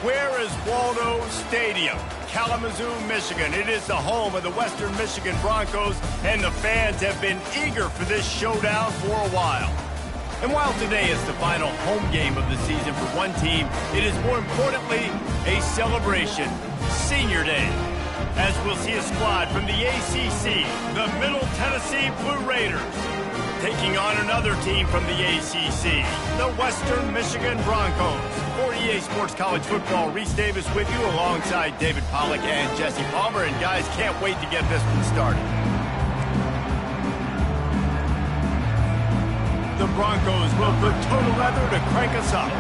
Where is Waldo Stadium? Kalamazoo, Michigan. It is the home of the Western Michigan Broncos, and the fans have been eager for this showdown for a while. And while today is the final home game of the season for one team, it is more importantly a celebration, Senior Day, as we'll see a squad from the ACC, the Middle Tennessee Blue Raiders, taking on another team from the ACC, the Western Michigan Broncos. For EA Sports College Football, Reese Davis with you alongside David Pollack and Jesse Palmer. And guys, can't wait to get this one started. The Broncos will put total leather to crank us up.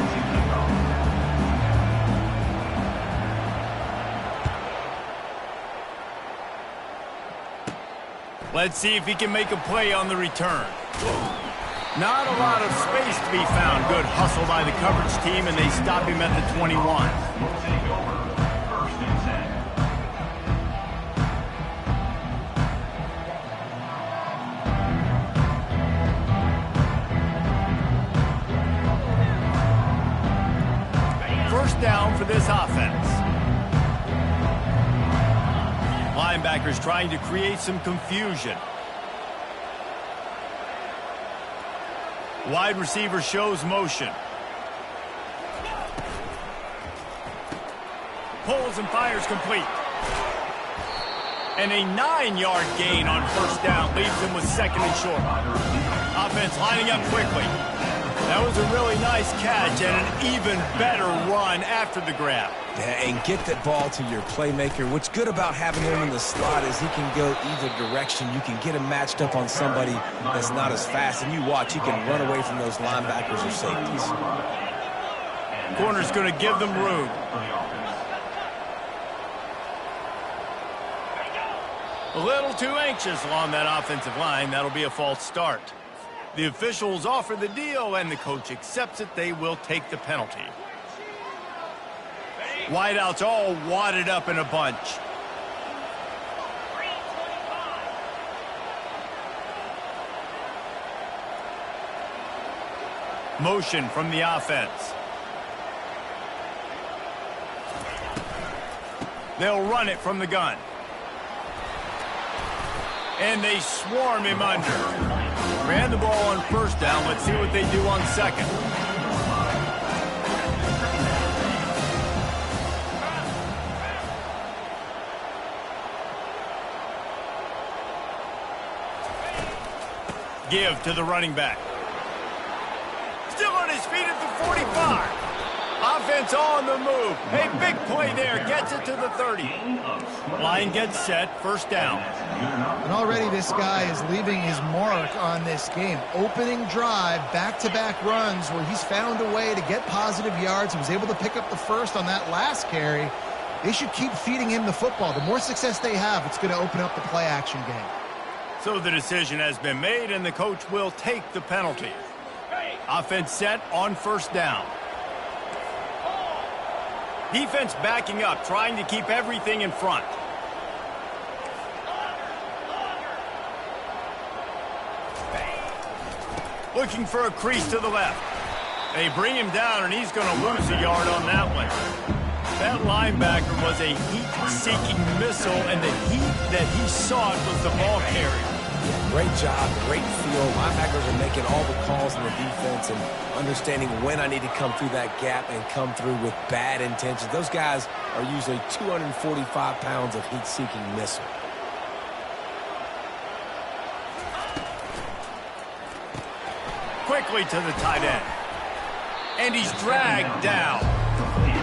Let's see if he can make a play on the return. Not a lot of space to be found. Good hustle by the coverage team, and they stop him at the 21. First down for this offense. Linebackers trying to create some confusion. Wide receiver shows motion. Pulls and fires complete. And a 9-yard gain on first down leaves him with second and short. Offense lining up quickly. That was a really nice catch and an even better run after the grab. Yeah, and get that ball to your playmaker. What's good about having him in the slot is he can go either direction. You can get him matched up on somebody that's not as fast, and you watch, he can run away from those linebackers or safeties. Corner's going to give them room. A little too anxious along that offensive line. That'll be a false start. The officials offer the deal, and the coach accepts it. They will take the penalty. Wideouts all wadded up in a bunch. Motion from the offense. They'll run it from the gun. And they swarm him under. Ran the ball on first down. Let's see what they do on second. Give to the running back. Still on his feet at the 45. Offense on the move. A big play there. Gets it to the 30. Line gets set. First down. And already this guy is leaving his mark on this game. Opening drive, back-to-back runs where he's found a way to get positive yards. He was able to pick up the first on that last carry. They should keep feeding him the football. The more success they have, it's going to open up the play-action game. So the decision has been made, and the coach will take the penalty. Offense set on first down. Defense backing up, trying to keep everything in front. looking for a crease to the left. They bring him down, and he's going to lose a yard on that one. That linebacker was a heat-seeking missile, and the heat that he sought was the ball carrier. Great job, great feel. Linebackers are making all the calls in the defense and understanding when I need to come through that gap and come through with bad intentions. Those guys are usually 245 pounds of heat-seeking missile. Quickly to the tight end. And he's dragged down.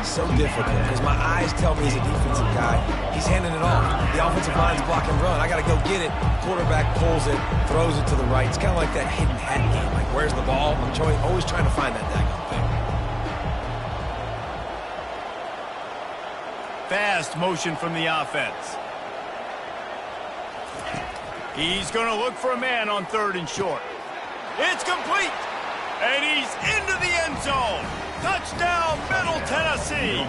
So difficult because my eyes tell me as a defensive guy, he's handing it off. The offensive line's block and run. I got to go get it. Quarterback pulls it, throws it to the right. It's kind of like that hidden hat game. Like, where's the ball? I'm always trying to find that daggone thing. Fast motion from the offense. He's going to look for a man on 3rd and short. It's complete. And he's into the end zone. Touchdown, Middle Tennessee.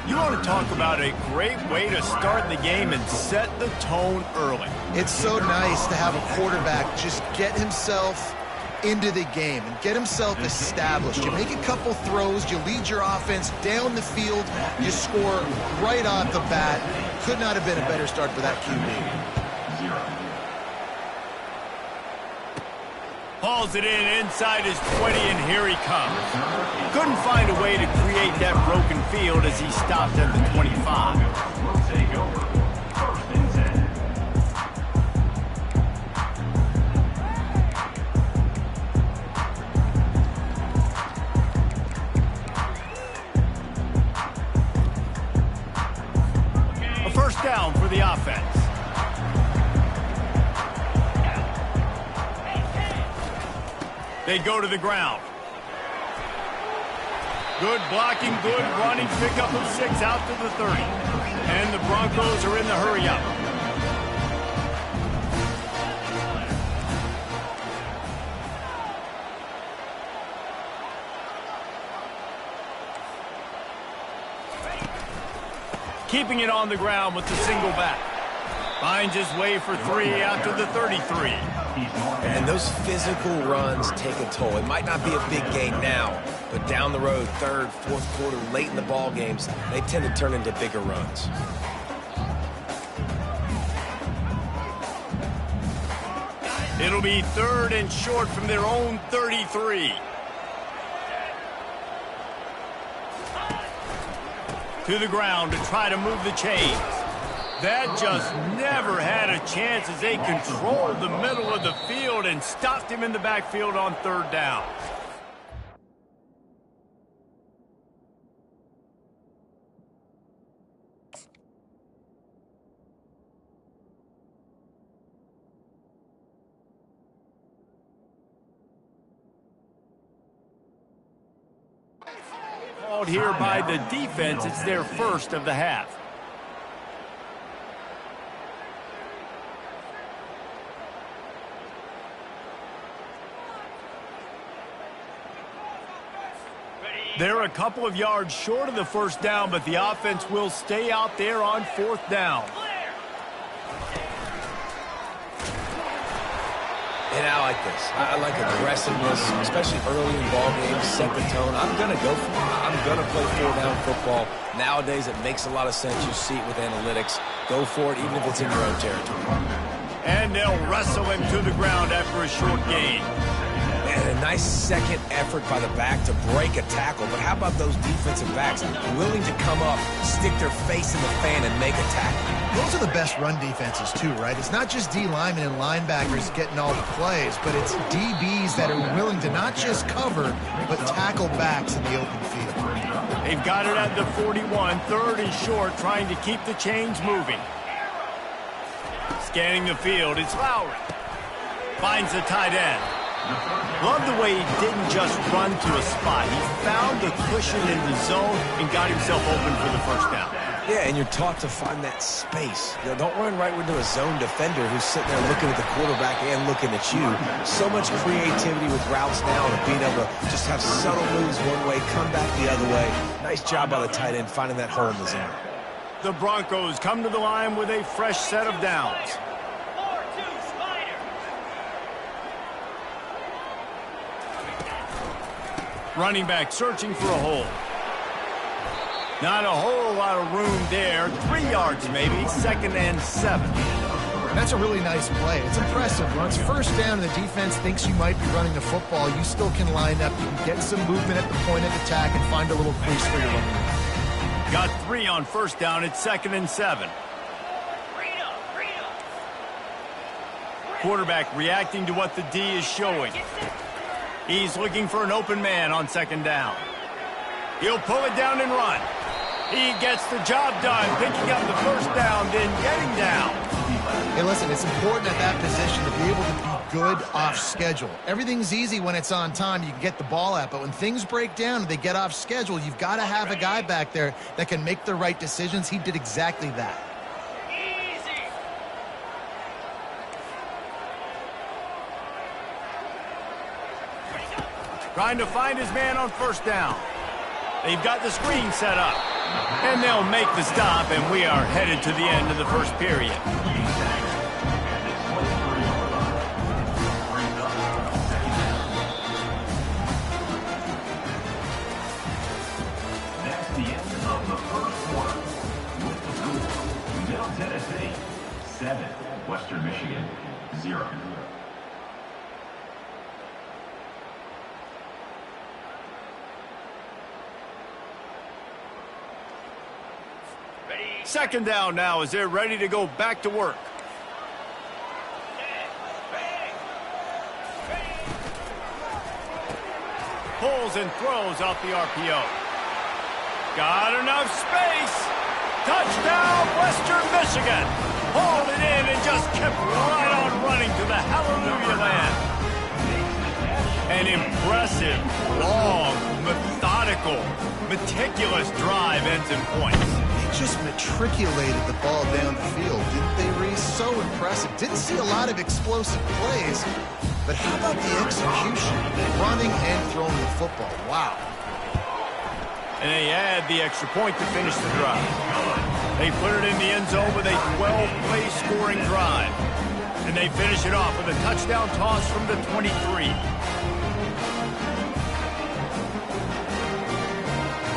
You want to talk about a great way to start the game and set the tone early. It's so nice to have a quarterback just get himself into the game and get himself established. You make a couple throws, you lead your offense down the field, you score right off the bat. Could not have been a better start for that QB. Hauls it inside his 20, and here he comes. Couldn't find a way to create that broken field as he stopped at the 25. A first down for the offense. They go to the ground. Good blocking, good running. Pickup of 6 out to the 30. And the Broncos are in the hurry-up. Keeping it on the ground with the single back. Finds his way for 3 out to the 33. And those physical runs take a toll. It might not be a big gain now, but down the road, 3rd, 4th quarter, late in the ball games, they tend to turn into bigger runs. It'll be 3rd and short from their own 33. To the ground to try to move the chains. That just never had a chance as they controlled the middle of the field and stopped him in the backfield on 3rd down. Called here by the defense. It's their first of the half. They're a couple of yards short of the first down, but the offense will stay out there on 4th down. And I like this. I like aggressiveness, especially early in ball games. Set the tone. I'm going to go for it. I'm going to play 4-down football. Nowadays, it makes a lot of sense. You see it with analytics. Go for it, even if it's in your own territory. And they'll wrestle him to the ground after a short gain. And a nice second effort by the back to break a tackle. But how about those defensive backs willing to come up, stick their face in the fan, and make a tackle? Those are the best run defenses, too, right? It's not just D linemen and linebackers getting all the plays, but it's DBs that are willing to not just cover, but tackle backs in the open field. They've got it at the 41, 3rd and short, trying to keep the chains moving. Scanning the field, it's Lowry. Finds the tight end. Love the way he didn't just run to a spot. He found the cushion in the zone and got himself open for the first down. Yeah, and you're taught to find that space. You know, don't run right into a zone defender who's sitting there looking at the quarterback and looking at you. So much creativity with routes now and being able to just have subtle moves one way, come back the other way. Nice job by the tight end finding that hole in the zone. The Broncos come to the line with a fresh set of downs. Running back searching for a hole. Not a whole lot of room there. 3 yards maybe. 2nd and 7. That's a really nice play. It's impressive. When it's first down and the defense thinks you might be running the football, you still can line up. You can get some movement at the point of attack and find a little crease for your running. Got 3 on first down. It's 2nd and 7. Quarterback reacting to what the D is showing. He's looking for an open man on 2nd down. He'll pull it down and run. He gets the job done, picking up the first down, then getting down. Hey, listen, it's important at that position to be able to be good off schedule. Everything's easy when it's on time. You can get the ball out, but when things break down and they get off schedule, you've got to have a guy back there that can make the right decisions. He did exactly that. Trying to find his man on first down. They've got the screen set up. And they'll make the stop, and we are headed to the end of the first period. That's the end of the first quarter. With the score, Middle Tennessee 7, Western Michigan 0. Second down now as they're ready to go back to work. Pulls and throws off the RPO. Got enough space. Touchdown, Western Michigan. Hauled it in and just kept right on running to the hallelujah land. An impressive, long, methodical, meticulous drive ends in points. Just matriculated the ball down the field, didn't they, Reese? So impressive. Didn't see a lot of explosive plays, but how about the execution? Running and throwing the football. Wow. And they add the extra point to finish the drive. They put it in the end zone with a 12-play scoring drive. And they finish it off with a touchdown toss from the 23.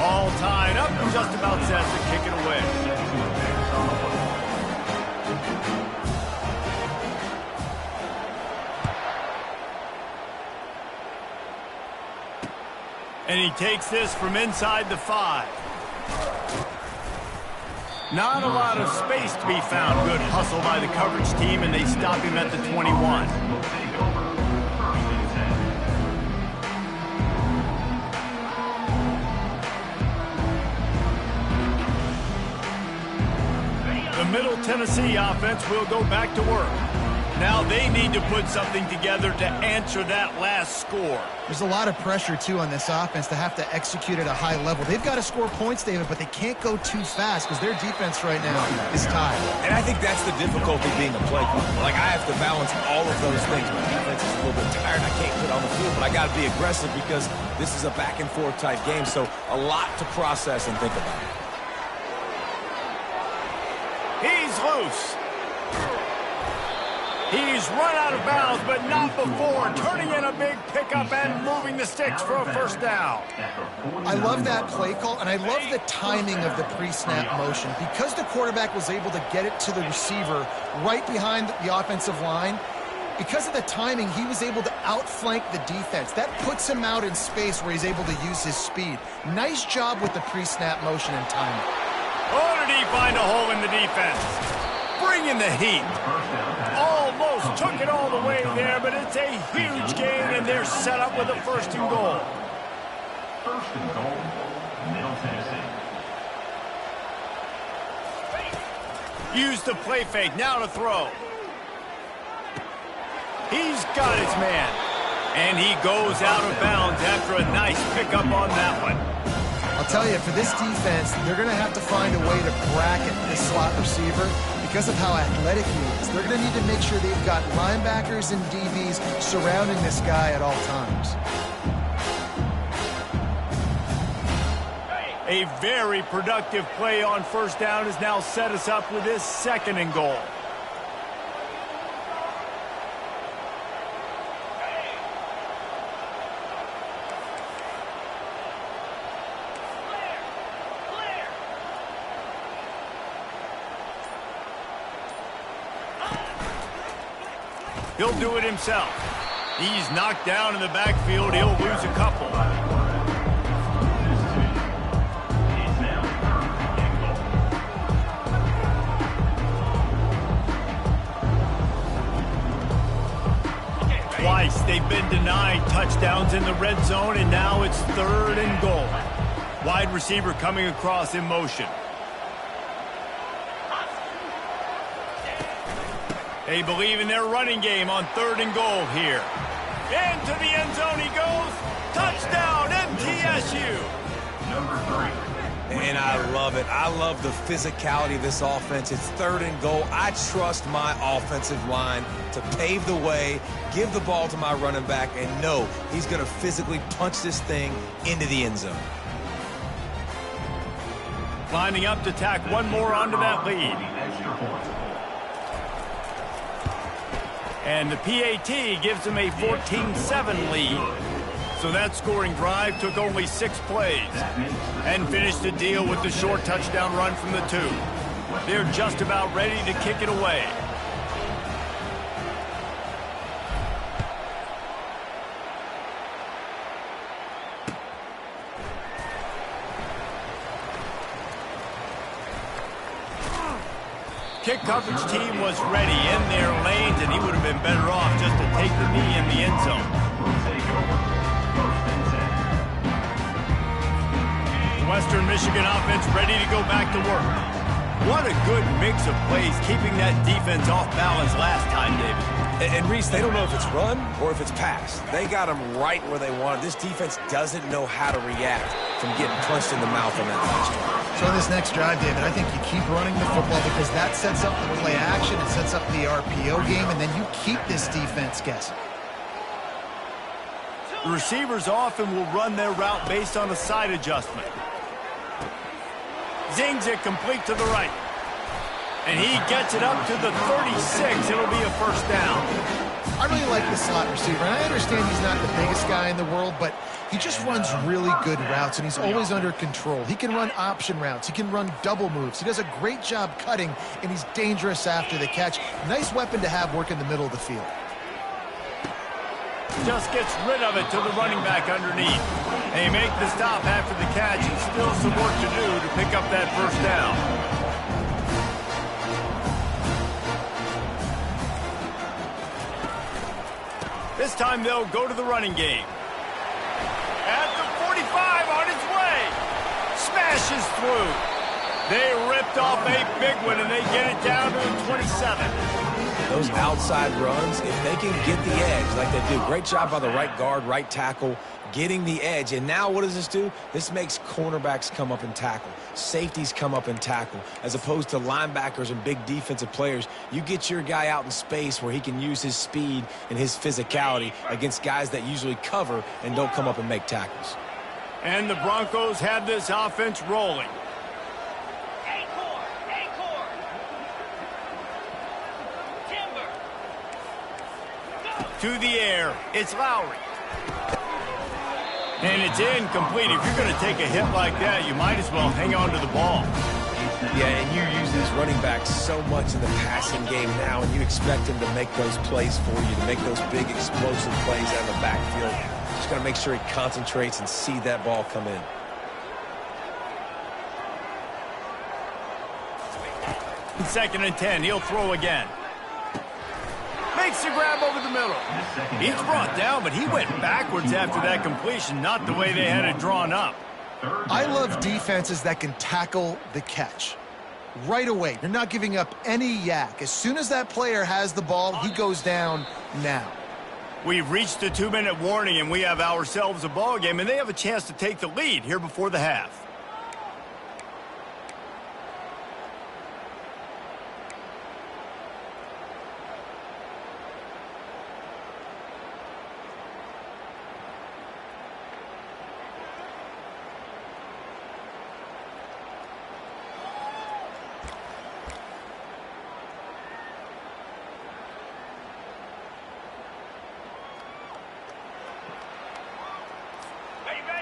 All tied up and just about set to kick it away. And he takes this from inside the 5. Not a lot of space to be found. Good hustle by the coverage team, and they stop him at the 21. The Middle Tennessee offense will go back to work. Now they need to put something together to answer that last score. There's a lot of pressure, too, on this offense to have to execute at a high level. They've got to score points, David, but they can't go too fast because their defense right now is tied. And I think that's the difficulty being a play caller. Like, I have to balance all of those things. My defense is a little bit tired. I can't put on the field, but I got to be aggressive because this is a back-and-forth type game, so a lot to process and think about. He's loose. He's run out of bounds, but not before turning in a big pickup and moving the sticks for a first down. I love that play call, and I love the timing of the pre-snap motion. Because the quarterback was able to get it to the receiver right behind the offensive line, because of the timing, he was able to outflank the defense. That puts him out in space where he's able to use his speed. Nice job with the pre-snap motion and timing. Oh, did he find a hole in the defense? Bringing the heat. Almost took it all the way there, but it's a huge gain, and they're set up with a 1st and goal. 1st and goal, Middle Tennessee. Use the play fake, now to throw. He's got his man, and he goes out of bounds after a nice pickup on that one. I'll tell you, for this defense, they're going to have to find a way to bracket this slot receiver because of how athletic he is. They're going to need to make sure they've got linebackers and DBs surrounding this guy at all times. A very productive play on first down has now set us up with this 2nd and goal. He'll do it himself. He's knocked down in the backfield. He'll lose a couple. Twice they've been denied touchdowns in the red zone, and now it's 3rd and goal. Wide receiver coming across in motion. They believe in their running game on 3rd and goal here. Into the end zone he goes. Touchdown, MTSU. Number 3. And I love it. I love the physicality of this offense. It's 3rd and goal. I trust my offensive line to pave the way, give the ball to my running back, and know he's going to physically punch this thing into the end zone. Lining up to tack one more onto that lead. And the PAT gives them a 14-7 lead. So that scoring drive took only 6 plays and finished the deal with the short touchdown run from the 2. They're just about ready to kick it away. Kick coverage team was ready in their lanes, and he would have been better off just to take the knee in the end zone. Western Michigan offense ready to go back to work. What a good mix of plays, keeping that defense off balance last time, David. And Reese, they don't know if it's run or if it's pass. They got them right where they want it. This defense doesn't know how to react from getting punched in the mouth on that last drive. So on this next drive, David, I think you keep running the football because that sets up the play action, it sets up the RPO game, and then you keep this defense guessing. The receivers often will run their route based on a side adjustment. Zings it complete to the right. And he gets it up to the 36. It'll be a 1st down. I really like the slot receiver, and I understand he's not the biggest guy in the world, but he just runs really good routes, and he's always under control. He can run option routes. He can run double moves. He does a great job cutting, and he's dangerous after the catch. Nice weapon to have work in the middle of the field. Just gets rid of it to the running back underneath. They make the stop after the catch, and still some work to do to pick up that 1st down. This time they'll go to the running game. At the 45 on its way. Smashes through. They ripped off a big one, and they get it down to the 27. Those outside runs, if they can get the edge like they do, great job by the right guard, right tackle, getting the edge. And now what does this do? This makes cornerbacks come up and tackle. Safeties come up and tackle. As opposed to linebackers and big defensive players, you get your guy out in space where he can use his speed and his physicality against guys that usually cover and don't come up and make tackles. And the Broncos have this offense rolling. To the air, it's Lowry. And it's incomplete. If you're going to take a hit like that, you might as well hang on to the ball. Yeah, and you use these running backs so much in the passing game now, and you expect them to make those plays for you, to make those big explosive plays out of the backfield. Just got to make sure he concentrates and see that ball come in. Second and 10, he'll throw again. Makes the grab over the middle. He's brought down, but he went backwards after that completion, not the way they had it drawn up. I love defenses that can tackle the catch. Right away, you're not giving up any yak. As soon as that player has the ball, he goes down now. We've reached the 2-minute warning, and we have ourselves a ball game, and they have a chance to take the lead here before the half.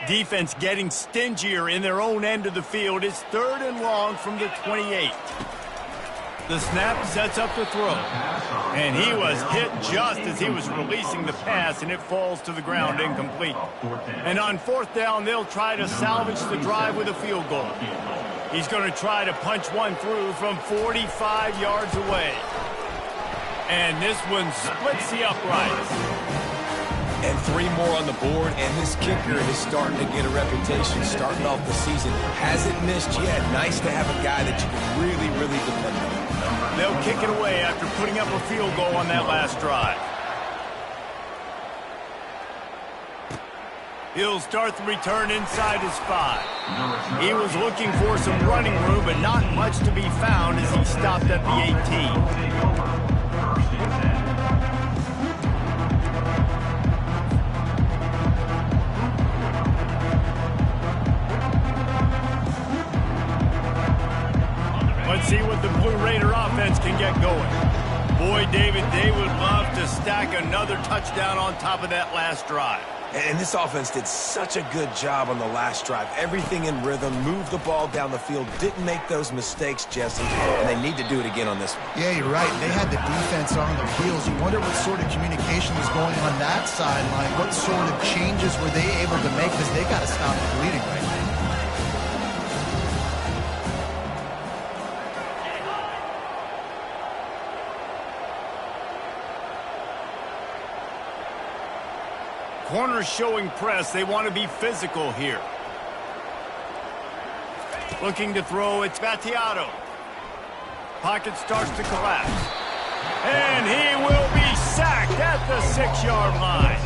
Defense getting stingier in their own end of the field. It's 3rd and long from the 28. The snap sets up the throw. And he was hit just as he was releasing the pass, and it falls to the ground incomplete. And on fourth down, they'll try to salvage the drive with a field goal. He's going to try to punch one through from 45 yards away. And this one splits the uprights. And 3 more on the board, and this kicker is starting to get a reputation starting off the season. Hasn't missed yet. Nice to have a guy that you can really, really depend on. They'll kick it away after putting up a field goal on that last drive. He'll start the return inside his 5. He was looking for some running room, but not much to be found as he stopped at the 18. Let's see what the Blue Raider offense can get going. Boy, David, they would love to stack another touchdown on top of that last drive. And this offense did such a good job on the last drive. Everything in rhythm, moved the ball down the field, didn't make those mistakes, Jesse, and they need to do it again on this one. Yeah, you're right. They had the defense on their heels. You wonder what sort of communication was going on that sideline. What sort of changes were they able to make, because they got to stop the bleeding right now. Corners showing press. They want to be physical here. Looking to throw, it's Battiato. Pocket starts to collapse. And he will be sacked at the 6-yard line.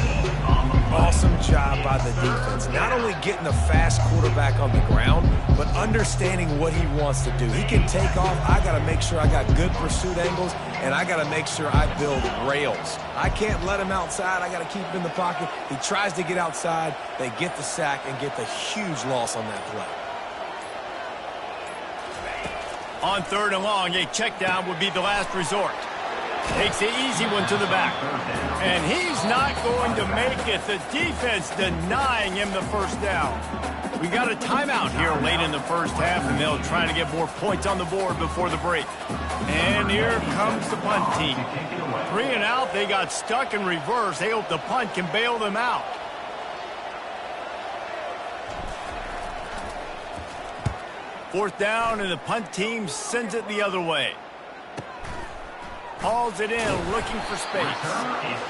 Awesome job by the defense. Not only getting a fast quarterback on the ground, but understanding what he wants to do. He can take off. I got to make sure I got good pursuit angles, and I got to make sure I build rails. I can't let him outside. I got to keep him in the pocket. He tries to get outside. They get the sack and get the huge loss on that play. On 3rd and long, a check down would be the last resort. Takes the easy one to the back. And he's not going to make it. The defense denying him the first down. We got a timeout here late in the first half, and they'll try to get more points on the board before the break. And here comes the punt team. 3 and out, they got stuck in reverse. They hope the punt can bail them out. Fourth down, and the punt team sends it the other way. Hauls it in, looking for space.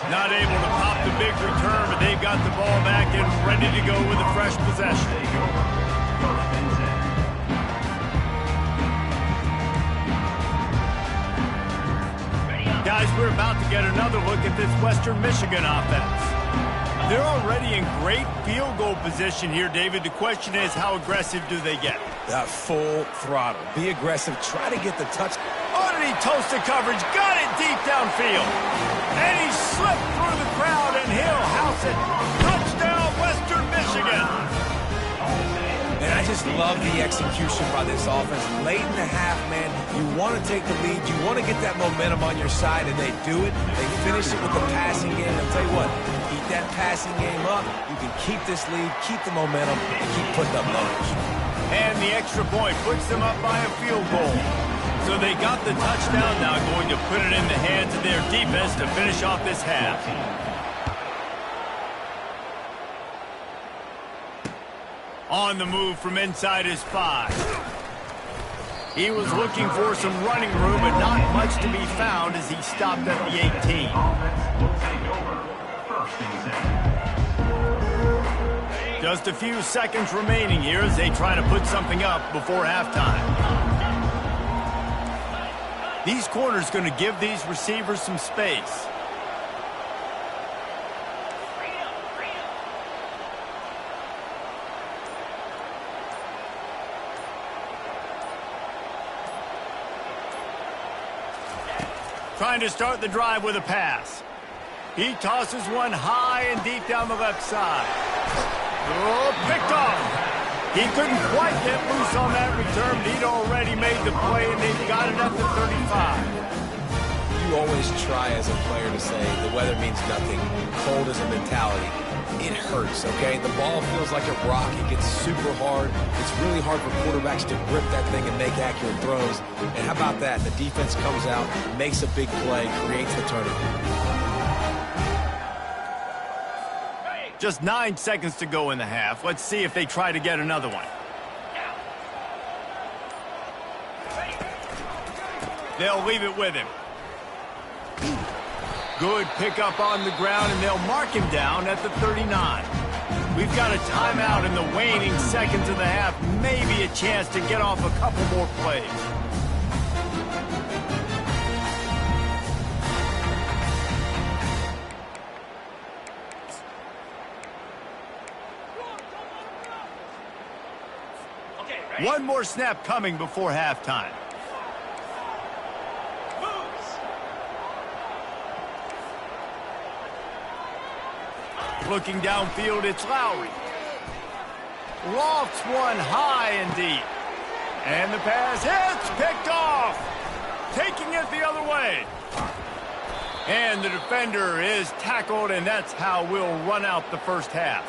Not able to pop the big return, but they've got the ball back and ready to go with a fresh possession. Guys, we're about to get another look at this Western Michigan offense. They're already in great field goal position here, David. The question is, how aggressive do they get? Full throttle. Be aggressive. Try to get the touch. Underneath toasted coverage, got it deep downfield. And he slipped through the crowd, and he'll house it. Touchdown, Western Michigan. And I just love the execution by this offense. Late in the half, man, you want to take the lead. You want to get that momentum on your side, and they do it. They finish it with the passing game. I'll tell you what, keep that passing game up. You can keep this lead, keep the momentum, and keep putting up numbers. And the extra point puts them up by a field goal. So they got the touchdown, now going to put it in the hands of their defense to finish off this half. On the move from inside his 5. He was looking for some running room, but not much to be found as he stopped at the 18. Just a few seconds remaining here as they try to put something up before halftime. These corners going to give these receivers some space. Trying to start the drive with a pass. He tosses one high and deep down the left side. Oh, picked off. He couldn't quite get loose on that return, but he'd already made the play, and they've got it at the 35. You always try as a player to say the weather means nothing. Cold is a mentality. it hurts, okay? The ball feels like a rock. It gets super hard. It's really hard for quarterbacks to grip that thing and make accurate throws. And how about that? The defense comes out, makes a big play, creates the turnover. Just 9 seconds to go in the half. Let's see if they try to get another one. They'll leave it with him. Good pickup on the ground, and they'll mark him down at the 39. We've got a timeout in the waning seconds of the half. Maybe a chance to get off a couple more plays. One more snap coming before halftime. Looking downfield, it's Lowry. Lofts one high and deep. And the pass hits, picked off. Taking it the other way. And the defender is tackled, and that's how we'll run out the first half.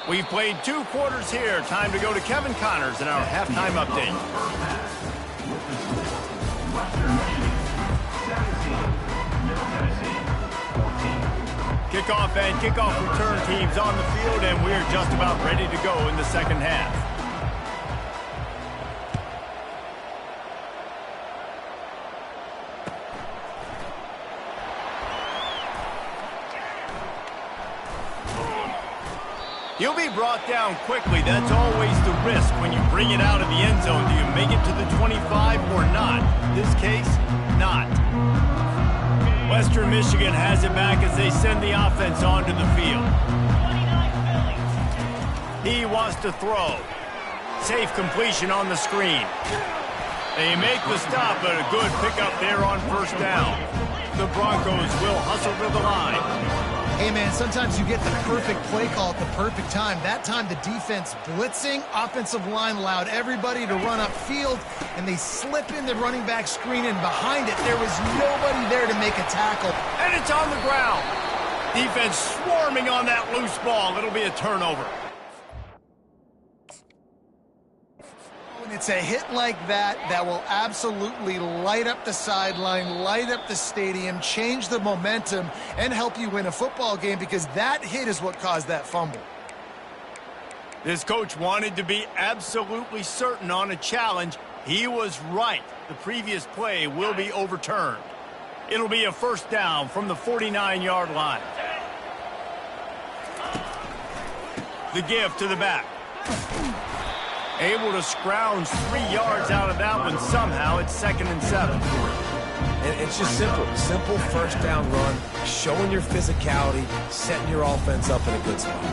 We've played 2 quarters here. Time to go to Kevin Connors in our halftime update. Kickoff and kickoff return teams on the field, and we're just about ready to go in the second half. He'll be brought down quickly. That's always the risk when you bring it out of the end zone. Do you make it to the 25 or not? In this case, not. Western Michigan has it back as they send the offense onto the field. He wants to throw. Safe completion on the screen. They make the stop, but a good pickup there on first down. The Broncos will hustle to the line. Hey, man, sometimes you get the perfect play call at the perfect time. That time, the defense blitzing, offensive line allowed everybody to run upfield, and they slip in the running back screen, and behind it, there was nobody there to make a tackle. And it's on the ground. Defense swarming on that loose ball. It'll be a turnover. When it's a hit like that, that will absolutely light up the sideline, light up the stadium, change the momentum, and help you win a football game, because that hit is what caused that fumble. This coach wanted to be absolutely certain on a challenge. He was right. The previous play will be overturned. It'll be a first down from the 49-yard line. The give to the back. Able to scrounge 3 yards out of that one somehow. It's 2nd and 7. And it's just simple. Simple first down run, showing your physicality, setting your offense up in a good spot.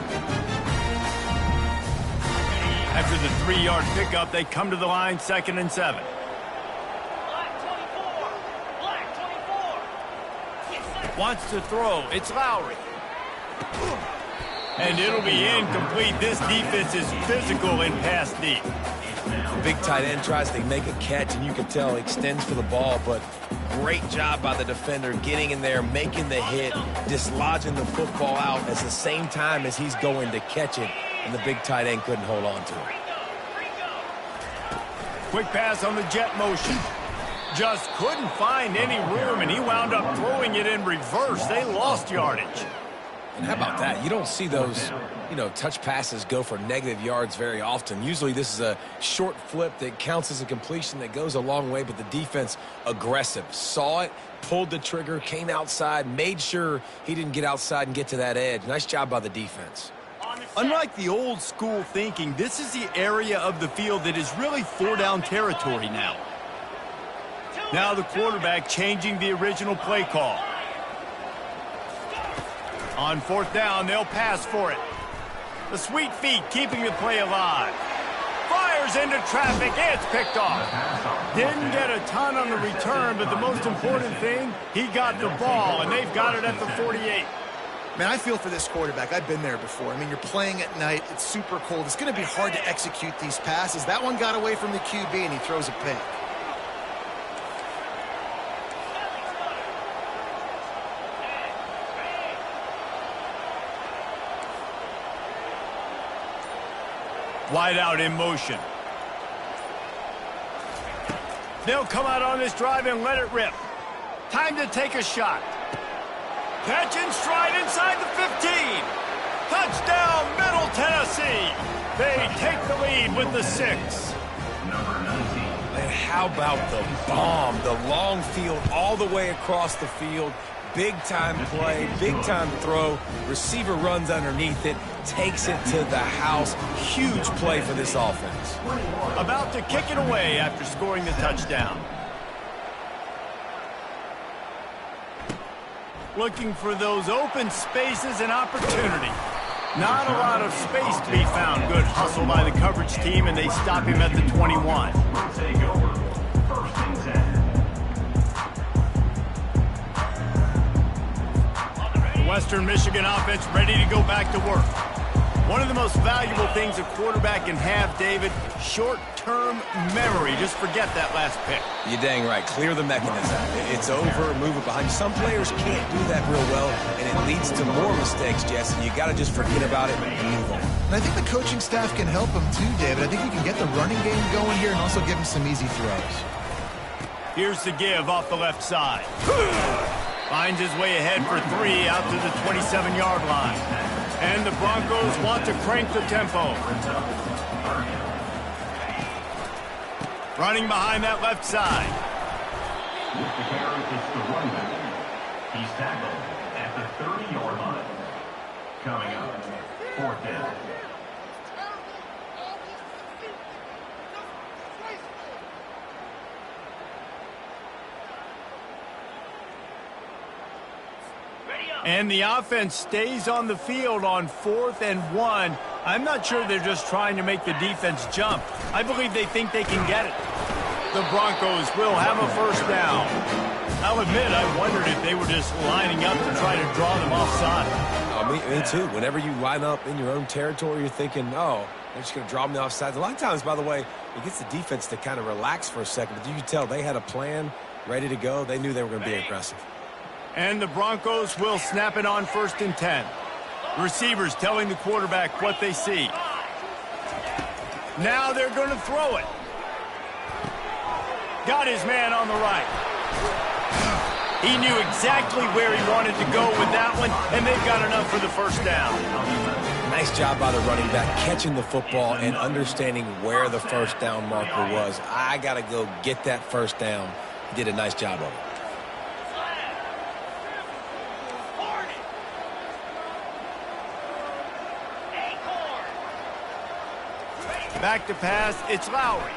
After the 3-yard pickup, they come to the line, 2nd and 7. Wants to throw. It's Lowry. And it'll be incomplete. This defense is physical and pass deep. The big tight end tries to make a catch, and you can tell he extends for the ball, but great job by the defender getting in there, making the hit, dislodging the football out at the same time as he's going to catch it, and the big tight end couldn't hold on to it. Quick pass on the jet motion. Just couldn't find any room, and he wound up throwing it in reverse. They lost yardage. And how about that? You don't see those, touch passes go for negative yards very often. Usually this is a short flip that counts as a completion that goes a long way, but the defense aggressive. Saw it, pulled the trigger, came outside, made sure he didn't get outside and get to that edge. Nice job by the defense. Unlike the old school thinking, this is the area of the field that is really 4-down territory now. Now the quarterback changing the original play call. On 4th down, they'll pass for it. The sweet feet keeping the play alive. Fires into traffic. It's picked off. Didn't get a ton on the return, but the most important thing, he got the ball, and they've got it at the 48. Man, I feel for this quarterback. I've been there before. I mean, you're playing at night. It's super cold. It's going to be hard to execute these passes. That one got away from the QB, and he throws a pick. Wide out in motion. They'll come out on this drive and let it rip. Time to take a shot. Catch and stride inside the 15. Touchdown, Middle Tennessee. They take the lead with the 6. Number 19. And how about the bomb? The long field all the way across the field. Big time play, big time throw. Receiver runs underneath it, takes it to the house. Huge play for this offense. About to kick it away after scoring the touchdown. Looking for those open spaces and opportunity. Not a lot of space to be found. Good hustle by the coverage team, and they stop him at the 21. Take over. First and 10. Western Michigan offense ready to go back to work. One of the most valuable things a quarterback can have, David, short-term memory. Just forget that last pick. You're dang right. Clear the mechanism. It's over, move it behind you. Some players can't do that real well, and it leads to more mistakes, Jesse. You got to just forget about it and move on. And I think the coaching staff can help him too, David. I think he can get the running game going here and also give him some easy throws. Here's the give off the left side. Finds his way ahead for 3 out to the 27-yard line. And the Broncos want to crank the tempo. Running behind that left side. With the carry, it's the running back. He's tackled at the 30-yard line. Coming up, 4th down. And the offense stays on the field on 4th and 1. I'm not sure they're just trying to make the defense jump. I believe they think they can get it. The Broncos will have a first down. I'll admit, I wondered if they were just lining up to try to draw them offside. Me too. Whenever you line up in your own territory, you're thinking, oh, they're just going to draw them offside. A lot of times, by the way, it gets the defense to kind of relax for a second. But you can tell they had a plan ready to go. They knew they were going to be aggressive. And the Broncos will snap it on 1st and 10. The receivers telling the quarterback what they see. Now they're going to throw it. Got his man on the right. He knew exactly where he wanted to go with that one, and they've got enough for the first down. Nice job by the running back, catching the football and understanding where the first down marker was. I got to go get that first down. He did a nice job of it. Back to pass, it's Lowry.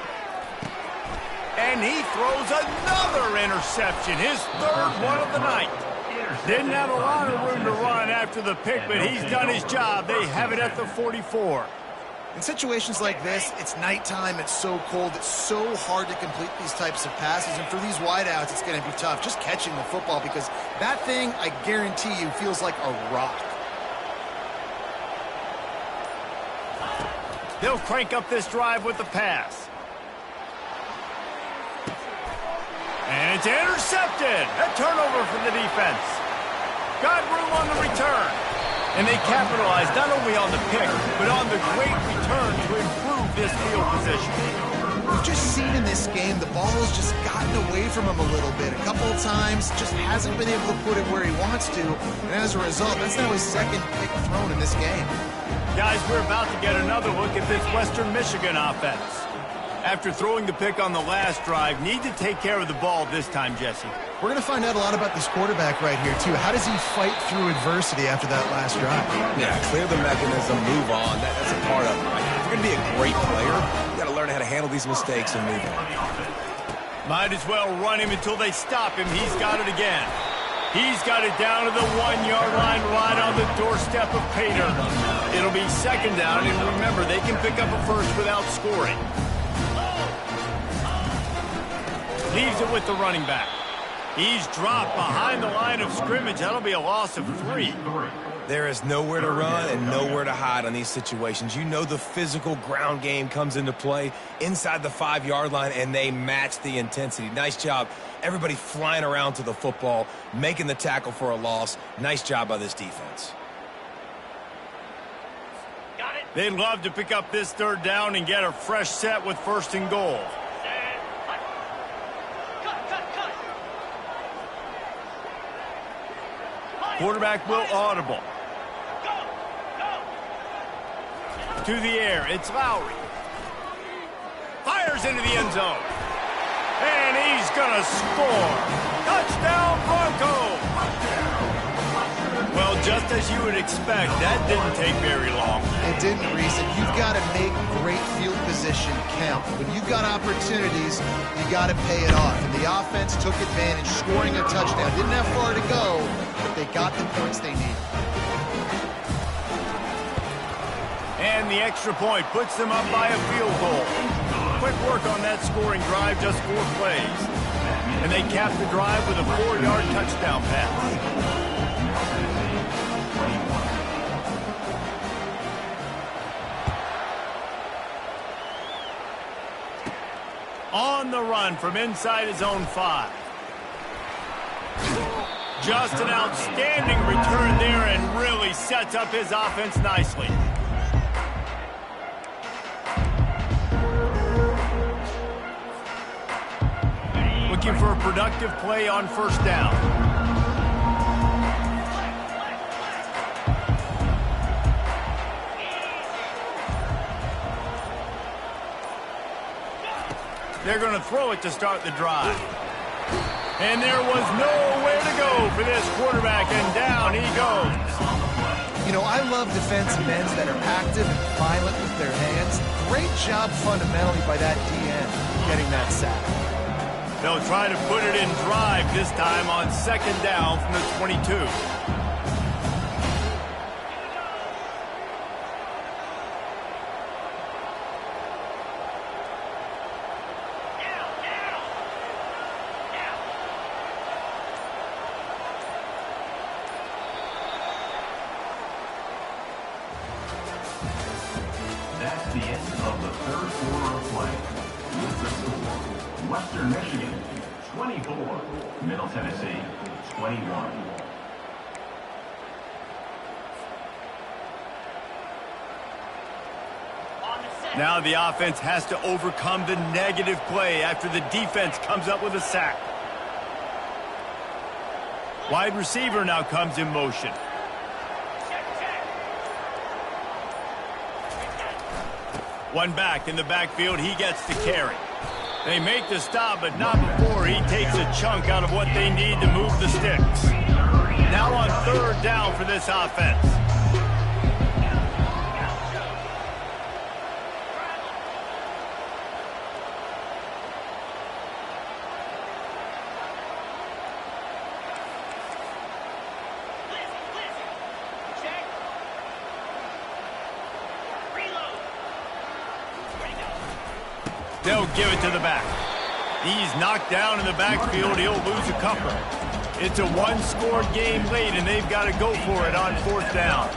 And he throws another interception, his 3rd one of the night. Didn't have a lot of room to run after the pick, but he's done his job. They have it at the 44. In situations like this, it's nighttime, it's so cold, it's so hard to complete these types of passes, and for these wideouts, it's going to be tough just catching the football because that thing, I guarantee you, feels like a rock. They'll crank up this drive with the pass. And it's intercepted. A turnover for the defense. Got room on the return. And they capitalized not only on the pick, but on the great return to improve this field position. We've just seen in this game, the ball has just gotten away from him a little bit. A couple of times, just hasn't been able to put it where he wants to. And as a result, that's now his 2nd pick thrown in this game. Guys, we're about to get another look at this Western Michigan offense. After throwing the pick on the last drive, need to take care of the ball this time, Jesse. We're going to find out a lot about this quarterback right here, too. How does he fight through adversity after that last drive? Yeah, clear the mechanism, move on. That's a part of it, right? If you're going to be a great player, you got to learn how to handle these mistakes and move on. Might as well run him until they stop him. He's got it again. He's got it down to the 1-yard line right on the doorstep of Pater. It'll be 2nd down, and remember, they can pick up a first without scoring. Leaves it with the running back. He's dropped behind the line of scrimmage. That'll be a loss of 3. There is nowhere to run and nowhere to hide on these situations. You know the physical ground game comes into play inside the 5-yard line, and they match the intensity. Nice job. Everybody flying around to the football, making the tackle for a loss. Nice job by this defense. Got it. They'd love to pick up this third down and get a fresh set with 1st and goal. Quarterback will audible. To the air, it's Lowry. Fires into the end zone. And he's going to score. Touchdown, Broncos! Well, just as you would expect, that didn't take very long. It didn't, Reese. And you've got to make great field position count. When you've got opportunities, you got to pay it off. And the offense took advantage, scoring a touchdown. Didn't have far to go, but they got the points they needed. And the extra point puts them up by a field goal. Quick work on that scoring drive, just 4 plays. And they cap the drive with a 4-yard touchdown pass. On the run from inside his own 5. Just an outstanding return there and really sets up his offense nicely. Looking for a productive play on 1st down. They're going to throw it to start the drive. And there was nowhere to go for this quarterback, and down he goes. You know, I love defensive ends that are active and violent with their hands. Great job fundamentally by that DN getting that sack. They'll try to put it in drive this time on 2nd down from the 22. That's the end of the 3rd quarter of play. With the score, Western Michigan 24, Middle Tennessee 21. Now the offense has to overcome the negative play after the defense comes up with a sack. Wide receiver now comes in motion. One back in the backfield, he gets the carry. They make the stop, but not before he takes a chunk out of what they need to move the sticks. Now on 3rd down for this offense. They'll give it to the back. He's knocked down in the backfield. He'll lose a couple. It's a 1-score game late, and they've got to go for it on 4th down.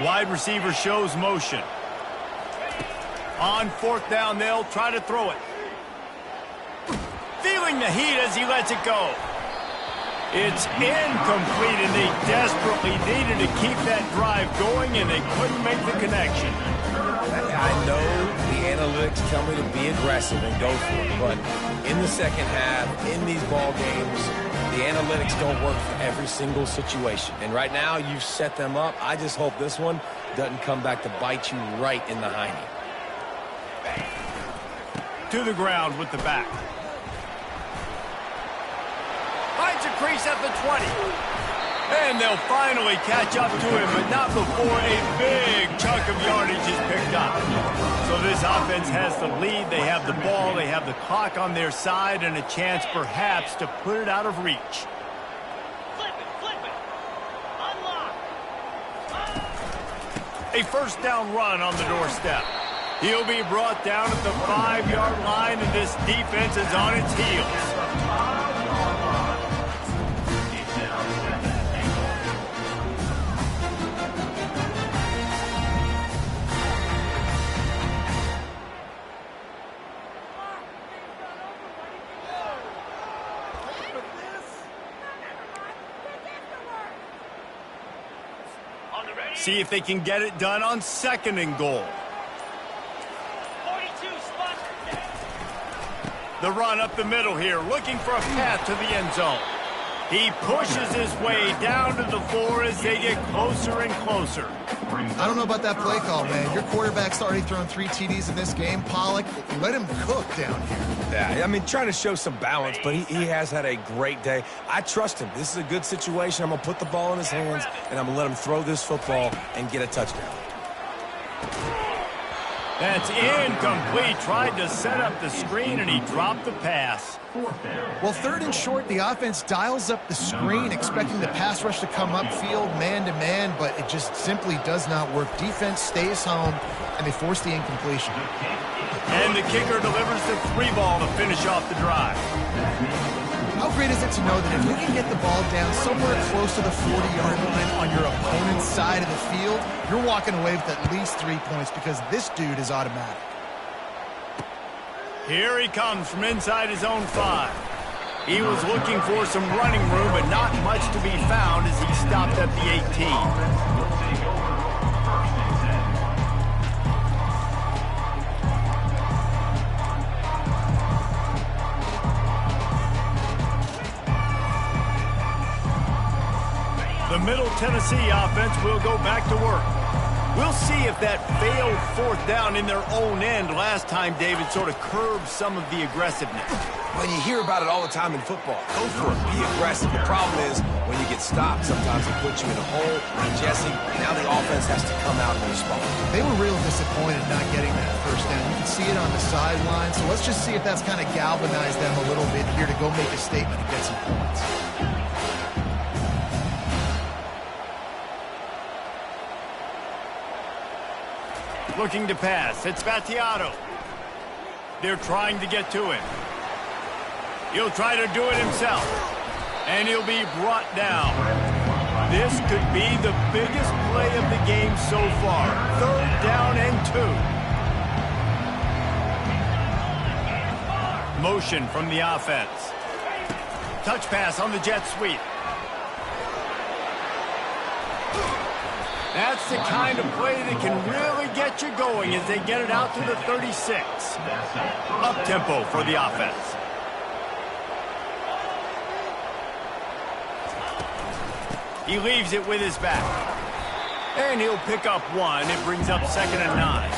Wide receiver shows motion. On 4th down, they'll try to throw it. Feeling the heat as he lets it go. It's incomplete, and they desperately needed to keep that drive going, and they couldn't make the connection. I know the analytics tell me to be aggressive and go for it, but in the 2nd half, in these ball games, the analytics don't work for every single situation. And right now, you've set them up. I just hope this one doesn't come back to bite you right in the hiney. To the ground with the back. Finds a crease at the 20. And they'll finally catch up to him, but not before a big chunk of yardage is picked up. So this offense has the lead. They have the ball. They have the clock on their side and a chance perhaps to put it out of reach. Flip it. Unlock. A 1st down run on the doorstep. He'll be brought down at the 5-yard line, and this defense is on its heels. See if they can get it done on 2nd and goal. 42 spot. The run up the middle here, looking for a path to the end zone. He pushes his way down to the floor as they get closer and closer. I don't know about that play call, man. Your quarterback's already thrown 3 TDs in this game. Pollock, let him cook down here. Yeah, I mean, trying to show some balance, but he has had a great day. I trust him. This is a good situation. I'm going to put the ball in his hands, and I'm going to let him throw this football and get a touchdown. That's incomplete. Tried to set up the screen, and he dropped the pass. Well, 3rd and short, the offense dials up the screen, expecting the pass rush to come upfield man-to-man, but it just simply does not work. Defense stays home, and they force the incompletion. And the kicker delivers the 3 ball to finish off the drive. How great is it to know that if you can get the ball down somewhere close to the 40-yard line on your opponent's side of the field, you're walking away with at least 3 points because this dude is automatic. Here he comes from inside his own 5. He was looking for some running room, but not much to be found as he stopped at the 18. The Middle Tennessee offense will go back to work. We'll see if that failed 4th down in their own end last time, David, sort of curbed some of the aggressiveness. When you hear about it all the time in football, go for it, be aggressive. The problem is when you get stopped, sometimes it puts you in a hole. And Jesse, now the offense has to come out and respond. They were real disappointed not getting that 1st down. You can see it on the sideline, so let's just see if that's kind of galvanized them a little bit here to go make a statement and get some points. Looking to pass. It's Battiato. They're trying to get to him. He'll try to do it himself. And he'll be brought down. This could be the biggest play of the game so far. 3rd down and 2. Motion from the offense. Touch pass on the jet sweep. That's the kind of play that can really get you going as they get it out to the 36. Up-tempo for the offense. He leaves it with his back. And he'll pick up 1. It brings up 2nd and 9.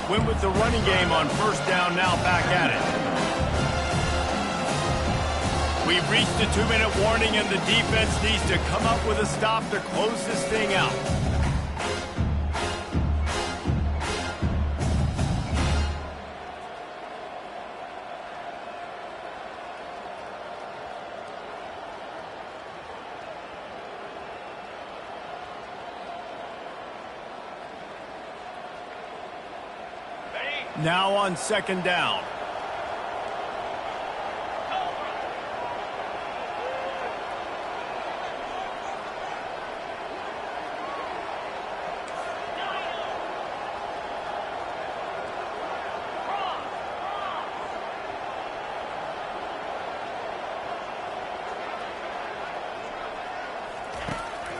Went with the running game on 1st down, now back at it. We've reached the 2-minute warning, and the defense needs to come up with a stop to close this thing out. Now on 2nd down.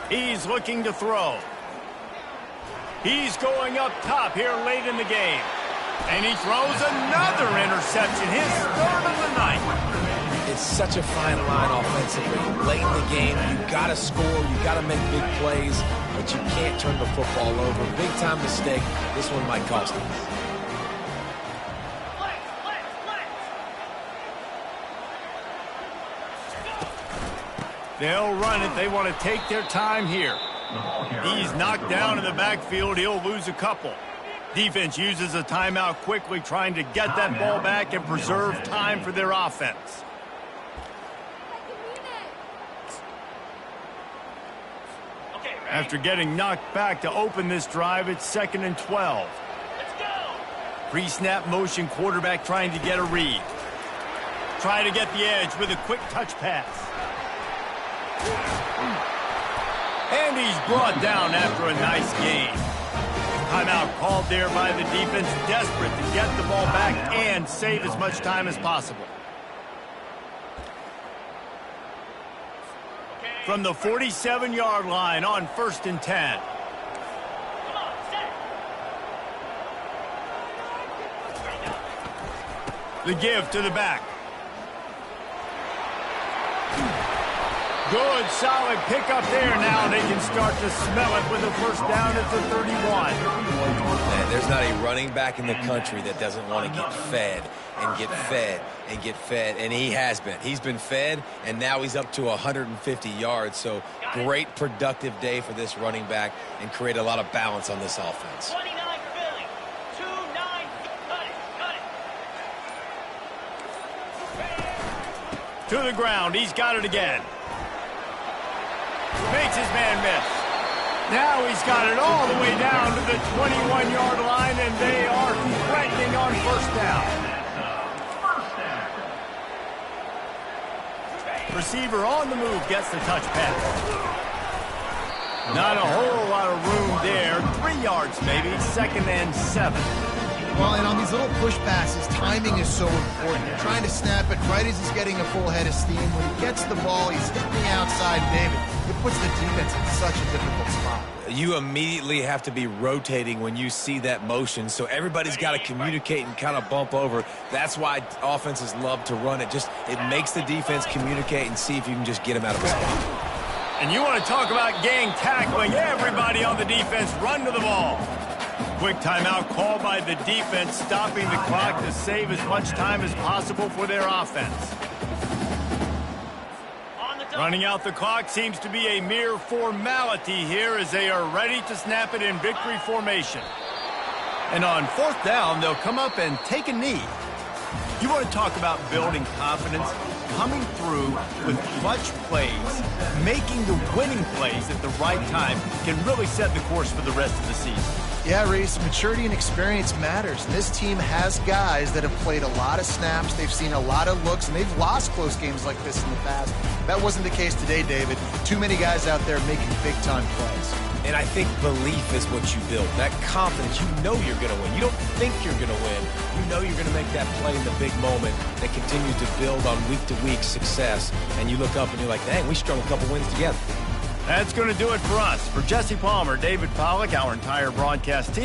He's looking to throw. He's going up top here late in the game. And he throws another interception, his 3rd of the night. It's such a fine line offensively. Late in the game, you got to score, you got to make big plays, but you can't turn the football over. Big time mistake. This one might cost them. They'll run it. They want to take their time here. He's knocked down in the backfield. He'll lose a couple. Defense uses a timeout quickly, trying to get that ball back and preserve time for their offense. After getting knocked back to open this drive, it's 2nd and 12. Pre-snap motion, quarterback trying to get a read. Try to get the edge with a quick touch pass. And he's brought down after a nice gain. Timeout called there by the defense, desperate to get the ball back and save as much time as possible. From the 47-yard line on 1st and 10. The give to the back. Good, solid pickup there. Now they can start to smell it with a first down at the 31. Man, there's not a running back in the country that doesn't want to get fed and get fed and get fed, and he has been. He's been fed, and now he's up to 150 yards. So great productive day for this running back and create a lot of balance on this offense. 29 for Billy. 2-9. Cut it. To the ground. He's got it again. Makes his man miss. Now he's got it all the way down to the 21-yard line, and they are threatening on first down. Receiver on the move gets the touch pass. Not a whole lot of room there. 3 yards maybe, 2nd and 7. Well, and on these little push passes, timing is so important. You're trying to snap it right as he's getting a full head of steam. When he gets the ball, he's hitting the outside, David. It puts the defense in such a difficult spot. You immediately have to be rotating when you see that motion, so everybody's got to communicate and kind of bump over. That's why offenses love to run it. It makes the defense communicate and see if you can just get him out of the spot. And you want to talk about gang tackling. Everybody on the defense run to the ball. Quick timeout called by the defense, stopping the clock to save as much time as possible for their offense. Running out the clock seems to be a mere formality here as they are ready to snap it in victory formation. And on 4th down, they'll come up and take a knee. You want to talk about building confidence? Coming through with clutch plays, making the winning plays at the right time can really set the course for the rest of the season. Yeah, Reese, maturity and experience matters. And this team has guys that have played a lot of snaps. They've seen a lot of looks, and they've lost close games like this in the past. That wasn't the case today, David. Too many guys out there making big-time plays. And I think belief is what you build. That confidence, you know you're going to win. You don't think you're going to win. You know you're going to make that play in the big moment that continues to build on week-to-week success. And you look up and you're like, dang, we strung a couple wins together. That's going to do it for us. For Jesse Palmer, David Pollack, our entire broadcast team.